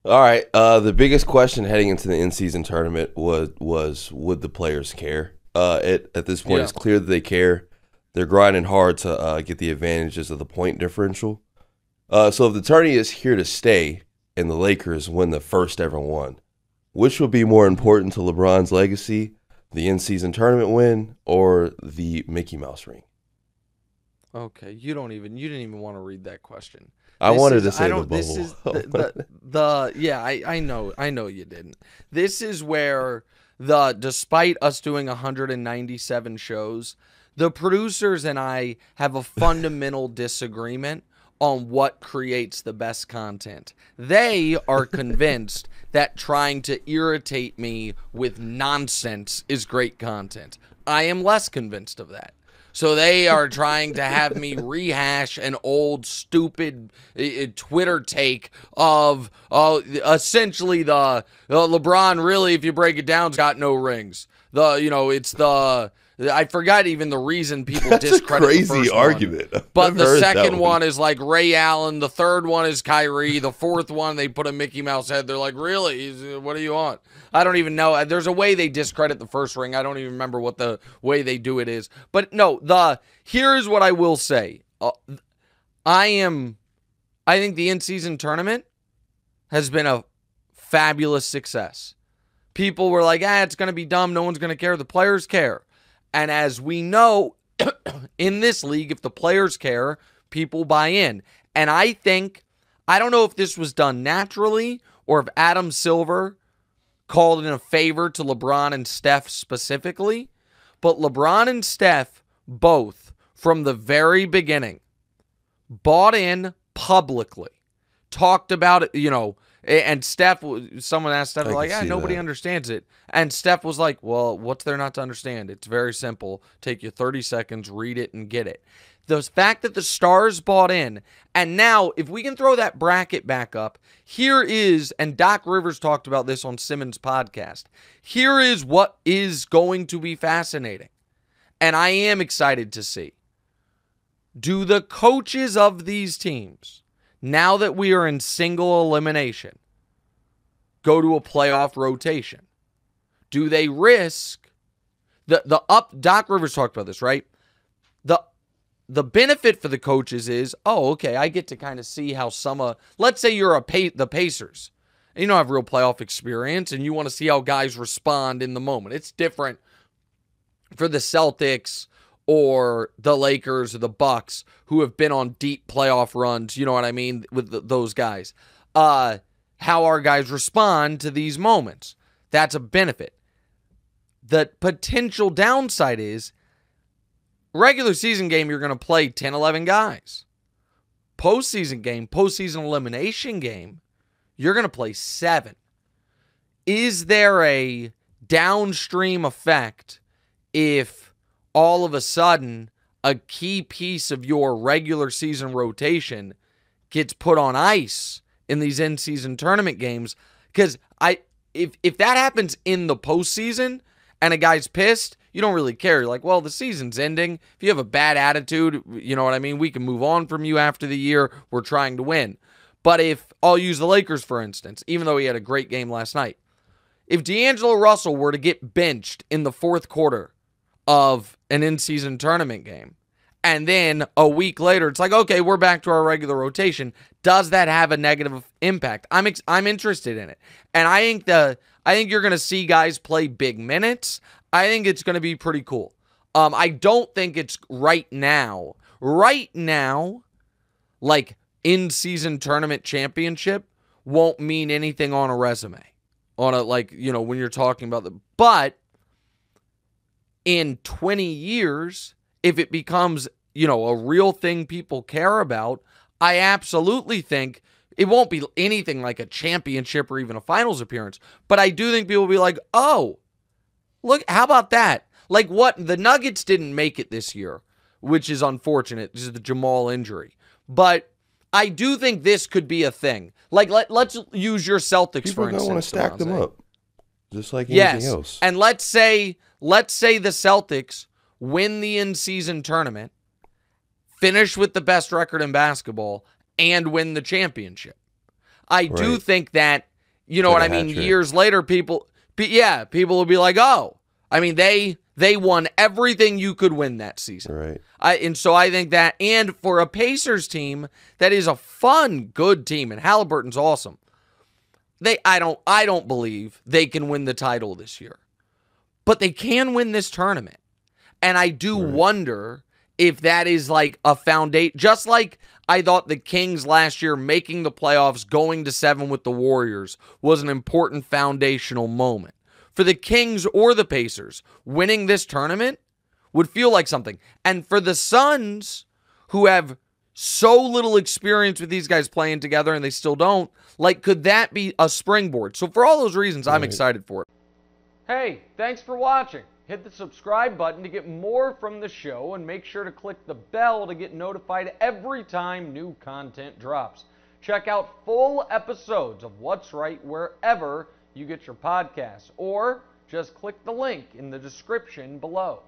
All right. The biggest question heading into the in-season tournament was would the players care? At this point, It's clear that they care. They're grinding hard to get the advantages of the point differential. So if the tourney is here to stay and the Lakers win the first ever one, which would be more important to LeBron's legacy, the in-season tournament win or the Mickey Mouse ring? Okay, you didn't even want to read that question. I wanted to say the bubble. This is I know you didn't. This is where despite us doing 197 shows, the producers and I have a fundamental disagreement on what creates the best content. They are convinced that trying to irritate me with nonsense is great content. I am less convinced of that. So they are trying to have me rehash an old, stupid Twitter take of essentially the LeBron really, if you break it down, has got no rings. I forgot even the reason people discredit the first crazy argument. One. But the second one is like Ray Allen. The third one is Kyrie. The fourth one, they put a Mickey Mouse head. They're like, really? What do you want? I don't even know. There's a way they discredit the first ring. I don't even remember what the way they do it is. But no, here's what I will say. I think the in-season tournament has been a fabulous success. People were like, it's going to be dumb. No one's going to care. The players care. And as we know, in this league, if the players care, people buy in. And I don't know if this was done naturally or if Adam Silver called in a favor to LeBron and Steph specifically, but LeBron and Steph both, from the very beginning, bought in publicly, talked about it, and Steph, someone asked Steph, nobody understands it. And Steph was like, well, what's there not to understand? It's very simple. Take you 30 seconds, read it, and get it. The fact that the stars bought in, and now, if we can throw that bracket back up, here is, and Doc Rivers talked about this on Simmons' podcast, here is what is going to be fascinating. And I am excited to see. Do the coaches of these teams, now that we are in single elimination, go to a playoff rotation? Do they risk Doc Rivers talked about this, right? The benefit for the coaches is, I get to kind of see how let's say you're the Pacers, and you don't have real playoff experience, and you want to see how guys respond in the moment. It's different for the Celtics or the Lakers or the Bucks, who have been on deep playoff runs, you know what I mean, with those guys. How our guys respond to these moments. That's a benefit. The potential downside is, regular season game, you're going to play 10, 11 guys. Postseason elimination game, you're going to play 7. Is there a downstream effect if all of a sudden a key piece of your regular season rotation gets put on ice in these in-season tournament games? Because if that happens in the postseason and a guy's pissed, you don't really care. You're like, well, the season's ending. If you have a bad attitude, you know what I mean? We can move on from you after the year. We're trying to win. But if, I'll use the Lakers, for instance, even though he had a great game last night. If D'Angelo Russell were to get benched in the fourth quarter of an in-season tournament game, and then a week later, it's like, okay, we're back to our regular rotation. Does that have a negative impact? I'm interested in it. And I think you're going to see guys play big minutes. I think it's going to be pretty cool. I don't think it's right now, like in-season tournament championship won't mean anything on a resume. When you're talking about but in 20 years, if it becomes, a real thing people care about, I absolutely think it won't be anything like a championship or even a finals appearance. But I do think people will be like, oh, look, how about that? Like what? The Nuggets didn't make it this year, which is unfortunate. This is the Jamal injury. But I do think this could be a thing. Like, let's use your Celtics, for instance. People don't want to stack them up, just like anything else. And let's say the Celtics win the in-season tournament, finish with the best record in basketball, and win the championship. I do think that you know what I mean? Years later, people will be like, oh, I mean, they won everything you could win that season. Right. And so I think that, and for a Pacers team that is a fun, good team, and Halliburton's awesome. I don't believe they can win the title this year, but they can win this tournament. And I do wonder if that is like a foundation, just like I thought the Kings last year making the playoffs, going to 7 with the Warriors was an important foundational moment. For the Kings or the Pacers, winning this tournament would feel like something. And for the Suns, who have so little experience with these guys playing together and they still don't, like, could that be a springboard? So for all those reasons, I'm excited for it. Hey, thanks for watching. Hit the subscribe button to get more from the show, and make sure to click the bell to get notified every time new content drops. Check out full episodes of What's Right wherever you get your podcasts, or just click the link in the description below.